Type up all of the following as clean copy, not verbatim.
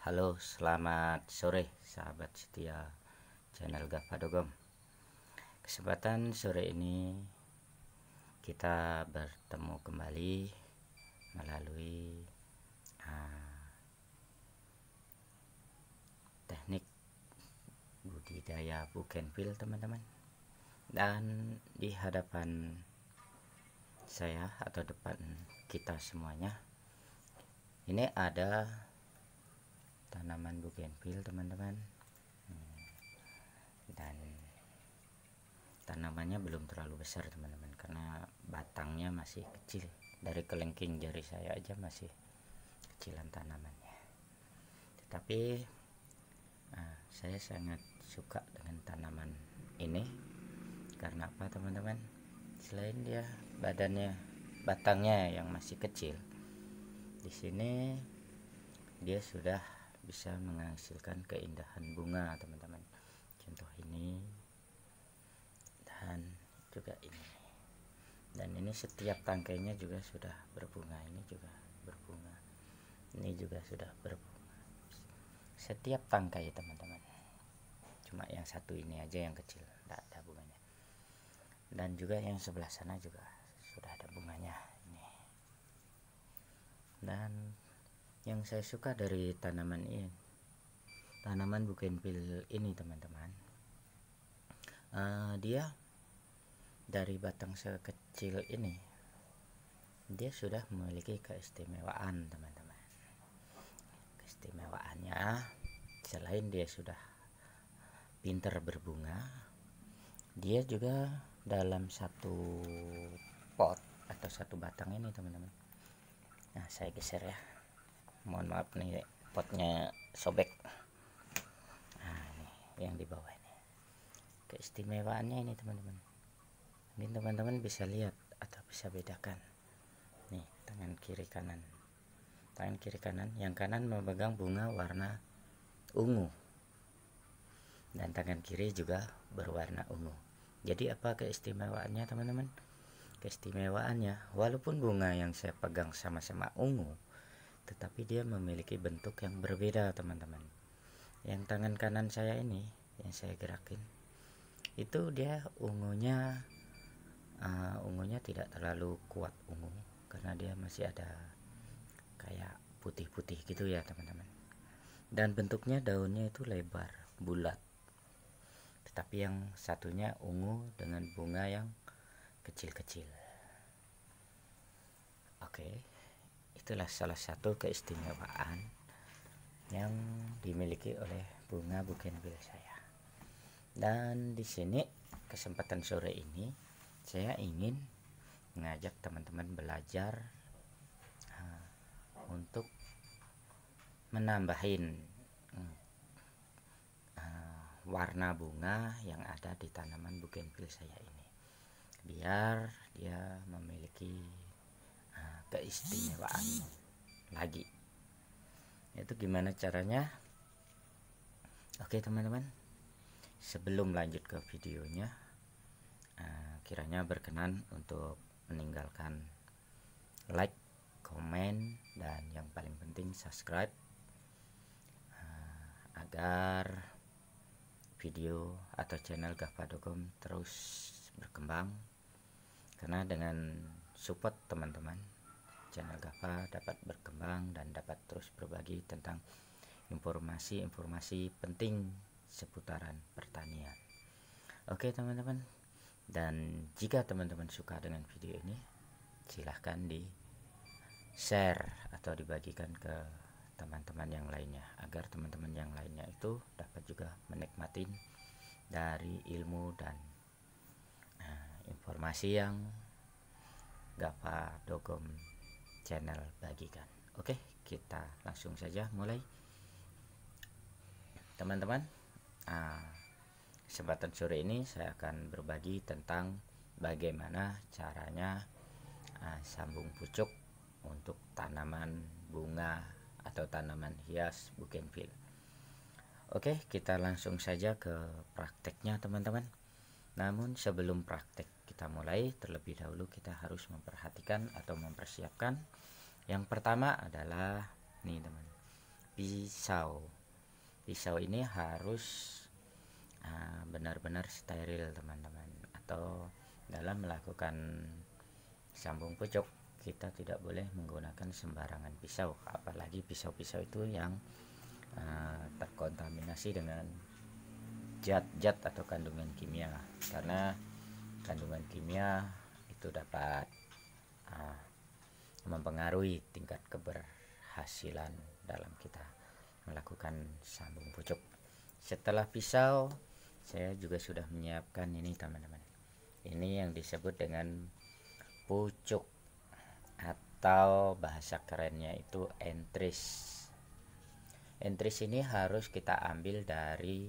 Halo, selamat sore sahabat setia channel Gava Dogom. Kesempatan sore ini kita bertemu kembali melalui teknik budidaya bugenvil, teman-teman. Dan di hadapan saya atau depan kita semuanya ini ada tanaman bugenvil, teman-teman. Dan tanamannya belum terlalu besar, teman-teman, karena batangnya masih kecil. Dari kelingking jari saya aja masih kecilan tanamannya. Tetapi saya sangat suka dengan tanaman ini. Karena apa, teman-teman? Selain dia batangnya yang masih kecil, di sini dia sudah bisa menghasilkan keindahan bunga, teman-teman. Contoh ini dan juga ini. Dan ini setiap tangkainya juga sudah berbunga. Ini juga berbunga. Ini juga sudah berbunga. Setiap tangkai, teman-teman. Cuma yang satu ini aja yang kecil, tidak ada bunganya. Dan juga yang sebelah sana juga sudah ada bunganya ini. Dan yang saya suka dari tanaman bugenvil ini, teman-teman, dia dari batang sekecil ini dia sudah memiliki keistimewaan, teman-teman. Keistimewaannya, selain dia sudah pintar berbunga, dia juga dalam satu pot atau satu batang ini, teman-teman. Nah, saya geser ya, mohon maaf nih, potnya sobek. Nah, ini yang di bawah ini keistimewaannya ini, teman-teman. Ini teman-teman bisa lihat atau bisa bedakan nih, tangan kiri kanan. Tangan kiri kanan, yang kanan memegang bunga warna ungu dan tangan kiri juga berwarna ungu. Jadi apa keistimewaannya, teman-teman? Keistimewaannya, walaupun bunga yang saya pegang sama-sama ungu, tetapi dia memiliki bentuk yang berbeda, teman-teman. Yang tangan kanan saya ini yang saya gerakin, itu dia ungunya tidak terlalu kuat ungu, karena dia masih ada kayak putih-putih gitu ya, teman-teman. Dan bentuknya daunnya itu lebar, bulat. Tetapi yang satunya ungu dengan bunga yang kecil-kecil. Oke, itulah salah satu keistimewaan yang dimiliki oleh bunga bugenvil saya. Dan di sini kesempatan sore ini saya ingin mengajak teman-teman belajar untuk menambahin warna bunga yang ada di tanaman bugenvil saya ini, biar dia memiliki keistimewaan lagi. Itu gimana caranya? Oke, teman-teman, sebelum lanjut ke videonya, kiranya berkenan untuk meninggalkan like, komen, dan yang paling penting subscribe, agar video atau channel Gava Dogom terus berkembang. Karena dengan support teman-teman, channel Gava dapat berkembang dan dapat terus berbagi tentang informasi-informasi penting seputaran pertanian. Oke, teman-teman, dan jika teman-teman suka dengan video ini, silahkan di share atau dibagikan ke teman-teman yang lainnya, agar teman-teman yang lainnya itu dapat juga menikmati dari ilmu dan informasi yang Gava Dogom channel bagikan. Oke, kita langsung saja mulai, teman-teman. Kesempatan sore ini saya akan berbagi tentang bagaimana caranya sambung pucuk untuk tanaman bunga atau tanaman hias bugenvil. Oke, kita langsung saja ke prakteknya, teman-teman. Namun sebelum praktek kita mulai, terlebih dahulu kita harus memperhatikan atau mempersiapkan. Yang pertama adalah nih, teman, pisau. Pisau ini harus benar-benar steril teman-teman, atau dalam melakukan sambung pucuk kita tidak boleh menggunakan sembarangan pisau, apalagi pisau-pisau itu yang terkontaminasi dengan zat-zat atau kandungan kimia, karena kandungan kimia itu dapat mempengaruhi tingkat keberhasilan dalam kita melakukan sambung pucuk. Setelah pisau, saya juga sudah menyiapkan ini teman-teman. Ini yang disebut dengan pucuk, atau bahasa kerennya itu entris. Entris ini harus kita ambil dari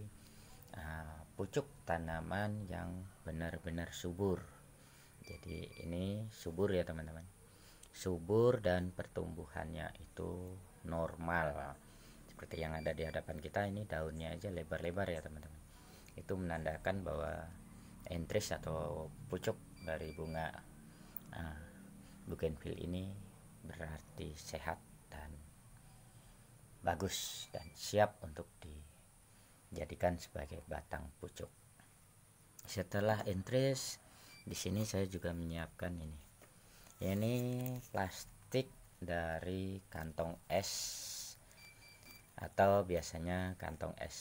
pucuk tanaman yang benar-benar subur. Jadi ini subur ya teman-teman, subur dan pertumbuhannya itu normal. Seperti yang ada di hadapan kita ini, daunnya aja lebar-lebar ya teman-teman. Itu menandakan bahwa entris atau pucuk dari bunga bougainville ini berarti sehat dan bagus dan siap untuk dijadikan sebagai batang pucuk. Setelah entris, di sini saya juga menyiapkan ini plastik dari kantong es, atau biasanya kantong es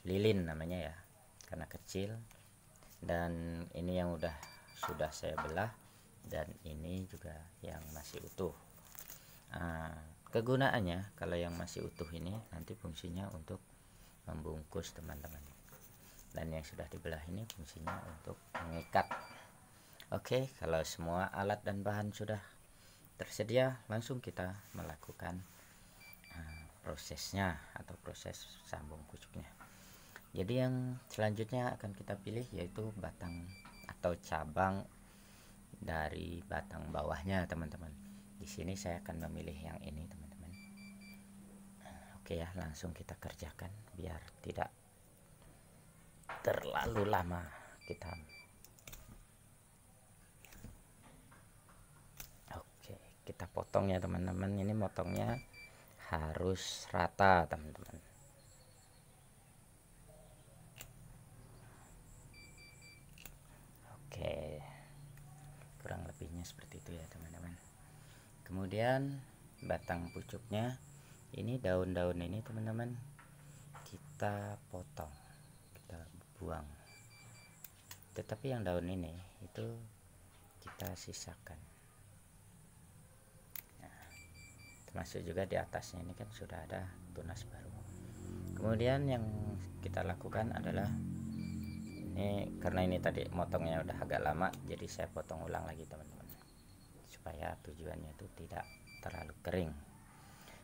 lilin namanya ya, karena kecil. Dan ini yang sudah saya belah, dan ini juga yang masih utuh. Kegunaannya kalau yang masih utuh ini nanti fungsinya untuk membungkus teman-teman, dan yang sudah dibelah ini fungsinya untuk mengikat. Oke, kalau semua alat dan bahan sudah tersedia, langsung kita melakukan prosesnya atau proses sambung pucuknya. Jadi yang selanjutnya akan kita pilih yaitu batang atau cabang dari batang bawahnya teman-teman. Di sini saya akan memilih yang ini teman-teman. Oke ya, langsung kita kerjakan biar tidak terlalu lama kita. Oke, kita potong ya teman-teman. Ini motongnya harus rata teman-teman. Oke, kurang lebihnya seperti itu ya teman-teman. Kemudian batang pucuknya, ini daun-daun ini teman-teman kita potong, kita buang. Tetapi yang daun ini itu kita sisakan. Termasuk juga di atasnya ini kan sudah ada tunas baru. Kemudian yang kita lakukan adalah ini, karena ini tadi motongnya udah agak lama, jadi saya potong ulang lagi teman-teman, supaya tujuannya itu tidak terlalu kering.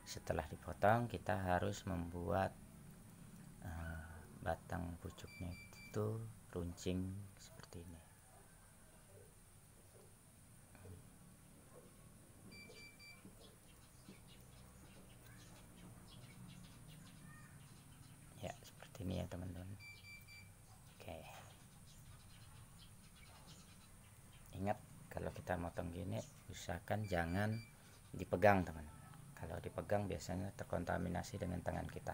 Setelah dipotong, kita harus membuat batang pucuknya itu runcing seperti ini. Ya, seperti ini ya teman-teman. Oke. Ingat, kalau kita motong gini usahakan jangan dipegang teman-teman. Kalau dipegang biasanya terkontaminasi dengan tangan kita,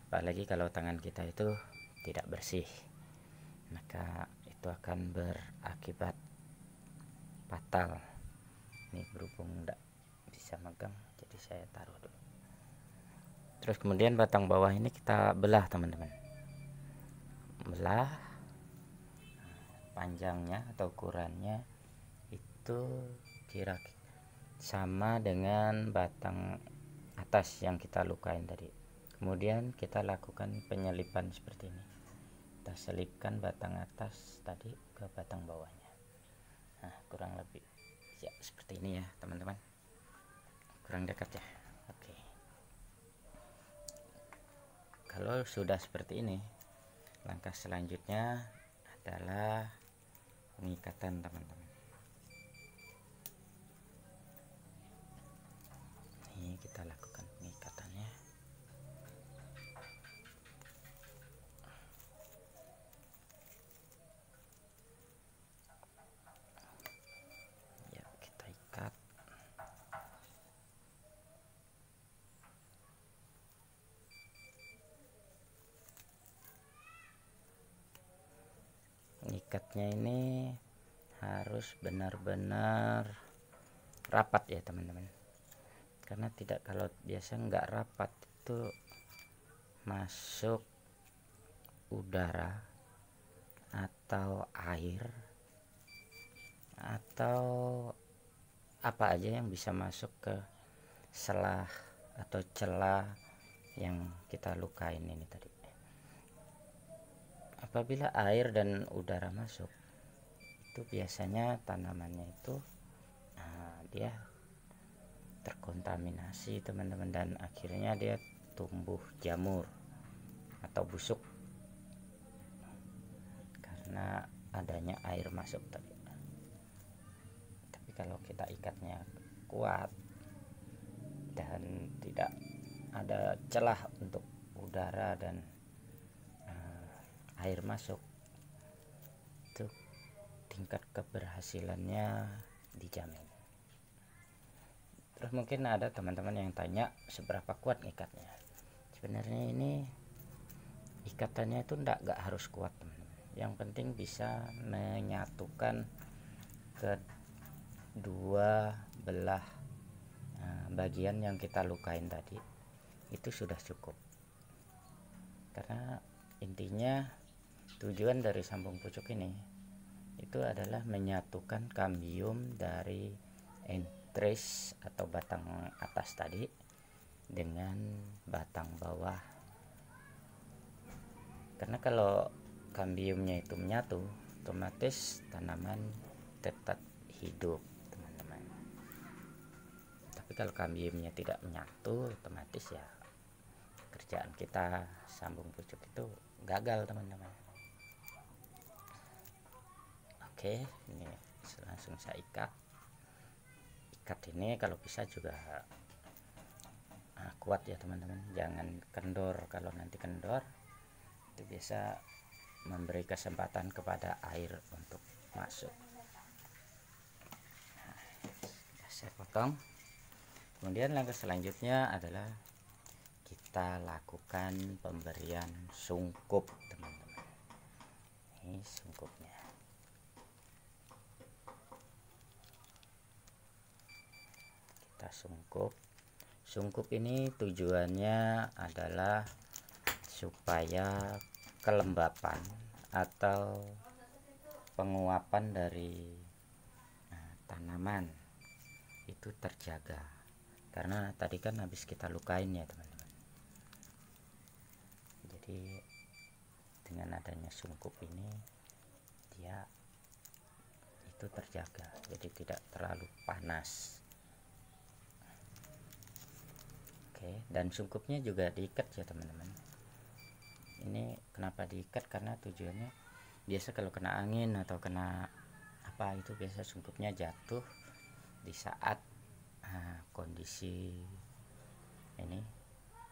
apalagi kalau tangan kita itu tidak bersih, maka itu akan berakibat fatal. Ini berhubung tidak bisa megang, jadi saya taruh dulu. Terus kemudian batang bawah ini kita belah teman-teman, belah panjangnya atau ukurannya itu kira-kira sama dengan batang atas yang kita lukain tadi. Kemudian kita lakukan penyelipan seperti ini, kita selipkan batang atas tadi ke batang bawahnya. Nah, kurang lebih ya seperti ini ya teman-teman, kurang dekat ya. Oke, kalau sudah seperti ini, langkah selanjutnya adalah pengikatan teman-teman. Ini kita lakukan pengikatannya. Ya, kita ikat. ikatnya ini harus benar-benar rapat ya teman-teman, karena kalau biasa nggak rapat itu masuk udara atau air atau apa aja yang bisa masuk ke selah atau celah yang kita lukain ini tadi. Apabila air dan udara masuk, itu biasanya tanamannya itu dia terkontaminasi teman-teman, dan akhirnya dia tumbuh jamur atau busuk karena adanya air masuk tadi. Tapi kalau kita ikatnya kuat dan tidak ada celah untuk udara dan air masuk, itu tingkat keberhasilannya dijamin. Terus mungkin ada teman-teman yang tanya seberapa kuat ikatnya. Sebenarnya ini ikatannya itu nggak harus kuat teman-teman, yang penting bisa menyatukan kedua belah bagian yang kita lukain tadi, itu sudah cukup. Karena intinya tujuan dari sambung pucuk ini itu adalah menyatukan kambium dari entris atau batang atas tadi dengan batang bawah. Karena kalau kambiumnya itu menyatu, otomatis tanaman tetap hidup teman-teman. Tapi kalau kambiumnya tidak menyatu, otomatis ya kerjaan kita sambung pucuk itu gagal teman-teman. Oke, ini langsung saya ikat ini kalau bisa juga kuat ya teman-teman, jangan kendor. Kalau nanti kendor itu biasa memberi kesempatan kepada air untuk masuk. Saya potong. Kemudian langkah selanjutnya adalah kita lakukan pemberian sungkup teman-teman. Ini sungkupnya. Kita sungkup ini tujuannya adalah supaya kelembapan atau penguapan dari tanaman itu terjaga, karena tadi kan habis kita lukain ya teman-teman. Jadi dengan adanya sungkup ini dia itu terjaga, jadi tidak terlalu panas. Oke, dan sungkupnya juga diikat ya teman-teman. Ini kenapa diikat, karena tujuannya biasa kalau kena angin atau kena apa itu biasa sungkupnya jatuh di saat kondisi ini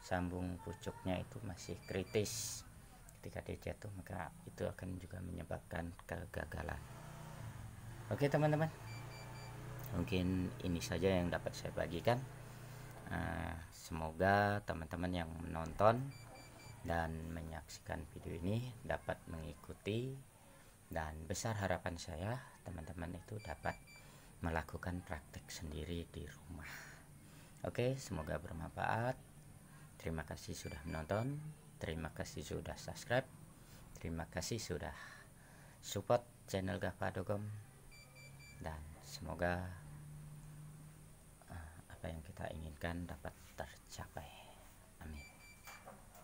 sambung pucuknya itu masih kritis. Ketika dia jatuh, maka itu akan juga menyebabkan kegagalan. Oke teman-teman, mungkin ini saja yang dapat saya bagikan. Semoga teman-teman yang menonton dan menyaksikan video ini dapat mengikuti, dan besar harapan saya teman-teman itu dapat melakukan praktek sendiri di rumah. Oke, semoga bermanfaat. Terima kasih sudah menonton, terima kasih sudah subscribe, terima kasih sudah support channel Gahpadogom, dan semoga apa yang kita inginkan dapat tercapai.